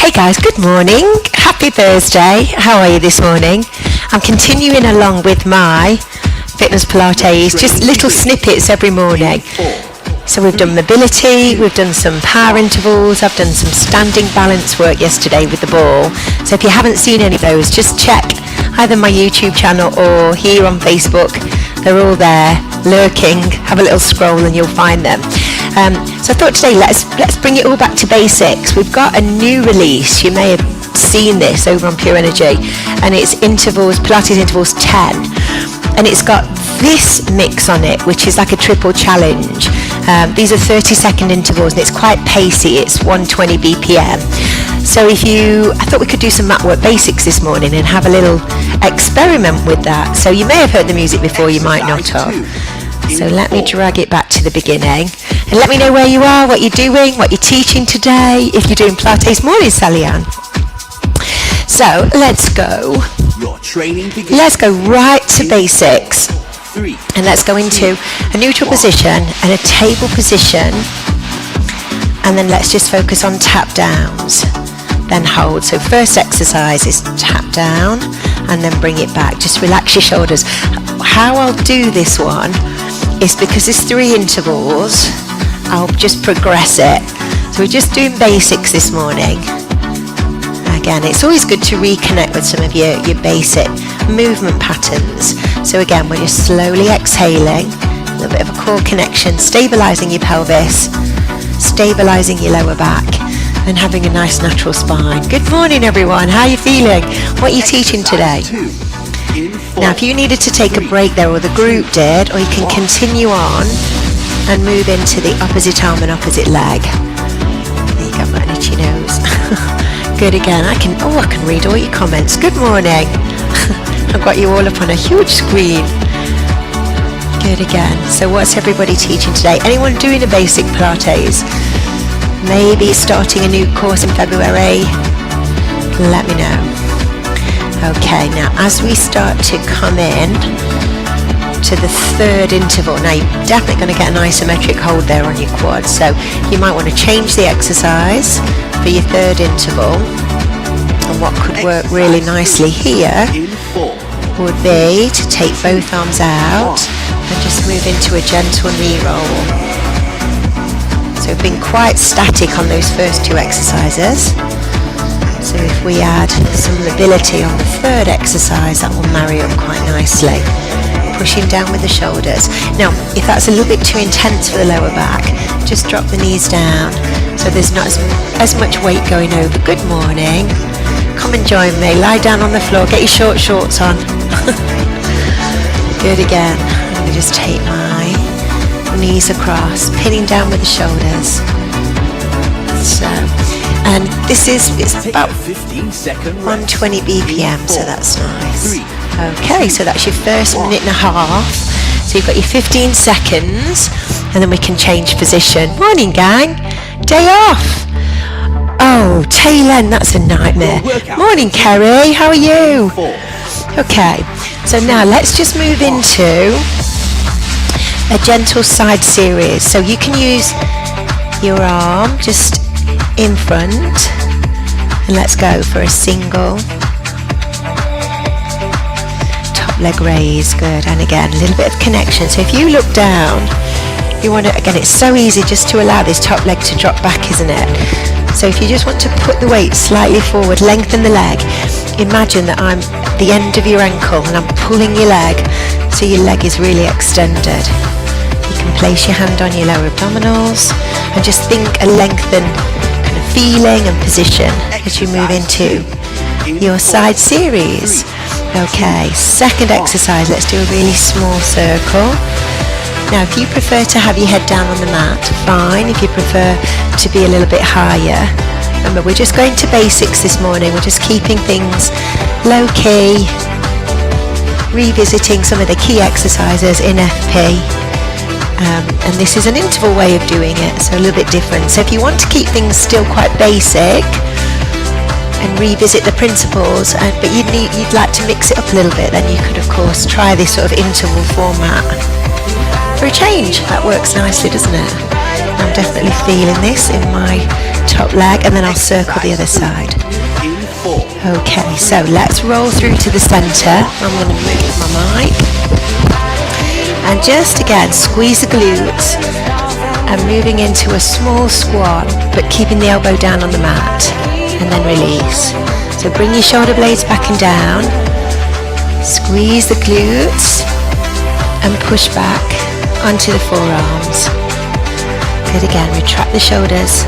Hey guys, good morning. Happy Thursday. How are you this morning? I'm continuing along with my fitness Pilates, just little snippets every morning. So we've done mobility, we've done some power intervals, I've done some standing balance work yesterday with the ball. So if you haven't seen any of those, just check either my YouTube channel or here on Facebook. They're all there, lurking. Have a little scroll and you'll find them. So I thought today, let's bring it all back to basics. We've got a new release. You may have seen this over on Pure Energy, and it's intervals, Pilates intervals 10. And it's got this mix on it, which is like a triple challenge. These are 30-second intervals, and it's quite pacey. It's 120 BPM. So I thought we could do some mat work basics this morning and have a little experiment with that. So you may have heard the music before, you might not have. So let me drag it back to the beginning. And let me know where you are, what you're doing, what you're teaching today, if you're doing Pilates. Morning, Sally Ann. So let's go. Let's go right to basics. And let's go into a neutral position and a table position. And then let's just focus on tap downs. Then hold. So first exercise is tap down and then bring it back. Just relax your shoulders. How I'll do this one is because there's 3 intervals, I'll just progress it. So we're just doing basics this morning. Again, it's always good to reconnect with some of your basic movement patterns. So again, we're just slowly exhaling, a little bit of a core connection, stabilising your pelvis, stabilising your lower back, and having a nice natural spine. Good morning everyone, how are you feeling? What are you teaching today? Now if you needed to take a break there, or the group did, or you can continue on and move into the opposite arm and opposite leg. There you go, my itchy nose. Good again, I can read all your comments. Good morning. I've got you all up on a huge screen. Good again. So what's everybody teaching today? Anyone doing a basic Pilates? Maybe starting a new course in February? Let me know. Okay, now as we start to come in to the 3rd interval, now you're definitely going to get an isometric hold there on your quads, so you might want to change the exercise for your 3rd interval. And what could work really nicely here would be to take both arms out and just move into a gentle knee roll. So we've been quite static on those first 2 exercises. So if we add some mobility on the 3rd exercise, that will marry up quite nicely. Pushing down with the shoulders. Now, if that's a little bit too intense for the lower back, just drop the knees down so there's not as much weight going over. Good morning. Come and join me. Lie down on the floor. Get your short shorts on. Good again. Let me just take my knees across, pinning down with the shoulders. So, and it's about 120 BPM, so that's nice. Okay, so that's your first minute and a half. So you've got your 15 seconds, and then we can change position. Morning, gang. Day off. Oh, tail end, that's a nightmare. Morning, Kerry. How are you? Okay, so now let's just move into a gentle side series. So you can use your arm just in front, and let's go for a single top leg raise. Good. And again, a little bit of connection. So if you look down, you want to, again, it's so easy just to allow this top leg to drop back, isn't it? So if you just want to put the weight slightly forward, lengthen the leg, imagine that I'm at the end of your ankle and I'm pulling your leg so your leg is really extended. You can place your hand on your lower abdominals and just think a lengthened kind of feeling and position as you move into your side series. Okay, 2nd exercise, let's do a really small circle. Now if you prefer to have your head down on the mat, fine. If you prefer to be a little bit higher, remember we're just going to basics this morning. We're just keeping things low key, revisiting some of the key exercises in FP. And this is an interval way of doing it, so a little bit different. So if you want to keep things still quite basic and revisit the principles, but you'd like to mix it up a little bit, then you could of course try this sort of interval format for a change. That works nicely, doesn't it? I'm definitely feeling this in my top leg, and then I'll circle the other side. Okay, so let's roll through to the center. I'm going to move my mic. And just again, squeeze the glutes and moving into a small squat, but keeping the elbow down on the mat. And then release. So bring your shoulder blades back and down. Squeeze the glutes and push back onto the forearms. Good again, retract the shoulders.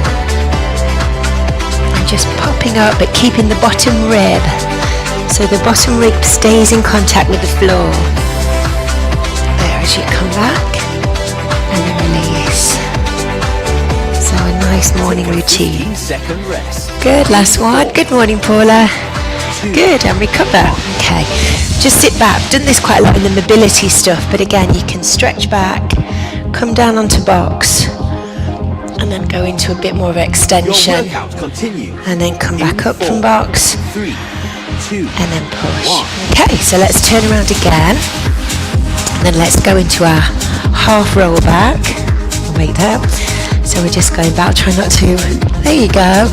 And just popping up, but keeping the bottom rib. So the bottom rib stays in contact with the floor. There, as you come back. And then release. So a nice morning routine. Good, last one. Good morning, Paula. Good, and recover. Okay, just sit back. I've done this quite a lot in the mobility stuff, but again, you can stretch back, come down onto box, and then go into a bit more of extension. And then come back up from box, and then push. Okay, so let's turn around again. And then let's go into our half roll back. Wait there. So we're just going back, try not to. There you go.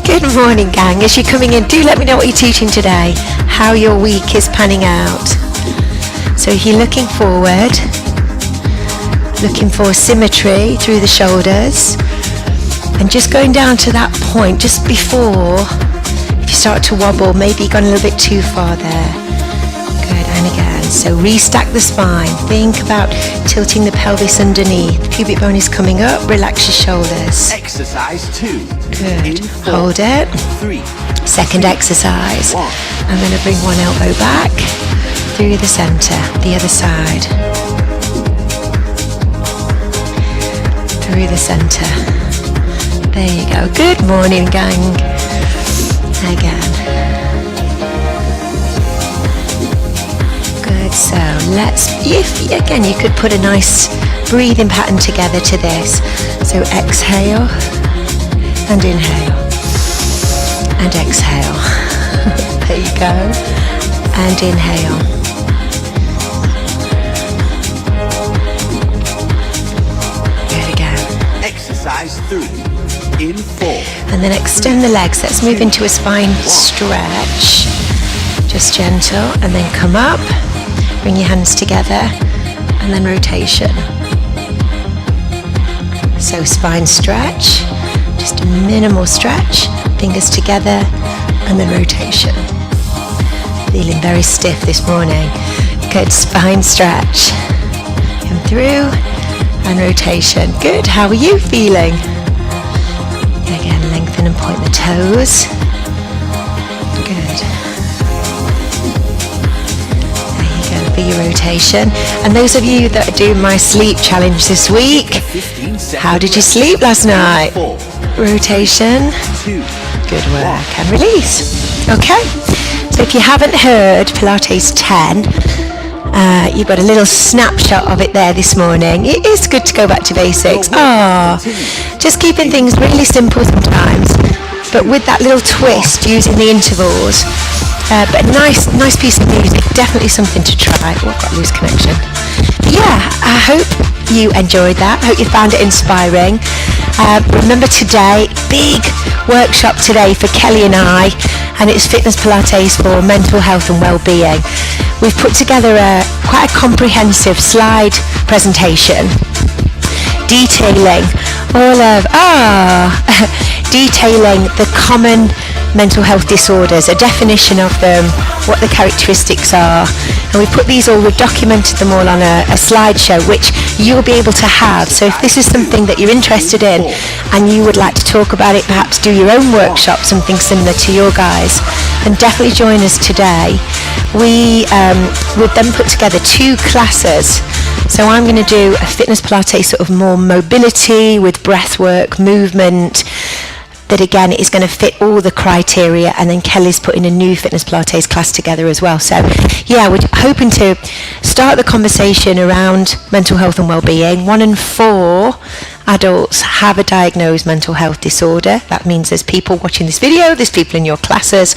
Good morning, gang. As you're coming in, do let me know what you're teaching today, how your week is panning out. So if you're looking forward, looking for symmetry through the shoulders, and just going down to that point just before, if you start to wobble, maybe you've gone a little bit too far there. Good, and again. So restack the spine. Think about tilting the pelvis underneath. The pubic bone is coming up. Relax your shoulders. Exercise 2. Good. Hold it. 3. Second exercise. I'm going to bring one elbow back through the center. The other side. Through the center. There you go. Good morning, gang. Again. So let's, if again you could put a nice breathing pattern together to this. So exhale and inhale and exhale. There you go. And inhale. Good again. Exercise 3 in 4. And then extend the legs. Let's move into a spine stretch. Just gentle, and then come up. Bring your hands together, and then rotation. So spine stretch, just a minimal stretch, fingers together, and then rotation. Feeling very stiff this morning. Good, spine stretch. Come through, and rotation. Good, how are you feeling? Again, lengthen and point the toes. Good. For your rotation. And those of you that are doing my sleep challenge this week, how did you sleep last night? Rotation. Good work. And release. Okay. So if you haven't heard Pilates 10, you've got a little snapshot of it there this morning. It is good to go back to basics. Just keeping things really simple sometimes, but with that little twist using the intervals. But a nice piece of music, definitely something to try. Oh, I've got a loose connection. But yeah, I hope you enjoyed that. I hope you found it inspiring. Remember today, big workshop today for Kelly and I, and it's Fitness Pilates for mental health and well-being. We've put together quite a comprehensive slide presentation detailing detailing the common mental health disorders, a definition of them, what the characteristics are, and we've documented them all on a slideshow which you'll be able to have. So if this is something that you're interested in and you would like to talk about it, perhaps do your own workshop, something similar to your guys, then definitely join us today. We've then put together 2 classes. So I'm going to do a Fitness Pilates sort of more mobility with breath work, movement, that again is going to fit all the criteria, and then Kelly's putting a new Fitness Pilates class together as well. So yeah, we're hoping to start the conversation around mental health and well-being. 1 in 4 adults have a diagnosed mental health disorder. That means there's people watching this video, there's people in your classes.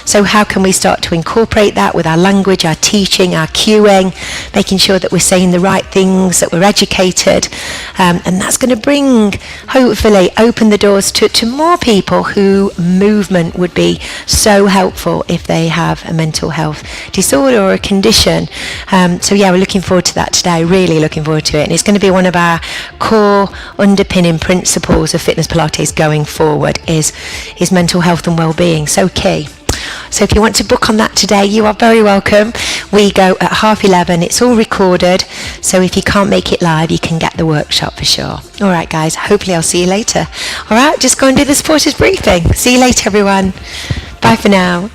So how can we start to incorporate that with our language, our teaching, our cueing, making sure that we're saying the right things, that we're educated, and that's going to bring, hopefully, open the doors to more people who movement would be so helpful if they have a mental health disorder or a condition. So yeah, we're looking forward to that today, really looking forward to it. And it's going to be one of our core underpinning principles of Fitness Pilates going forward is mental health and well-being, so key. So if you want to book on that today, you are very welcome. We go at 11:30. It's all recorded, so if you can't make it live, you can get the workshop for sure. All right, guys, hopefully I'll see you later. All right, just go and do the supporters briefing. See you later, everyone. Bye for now.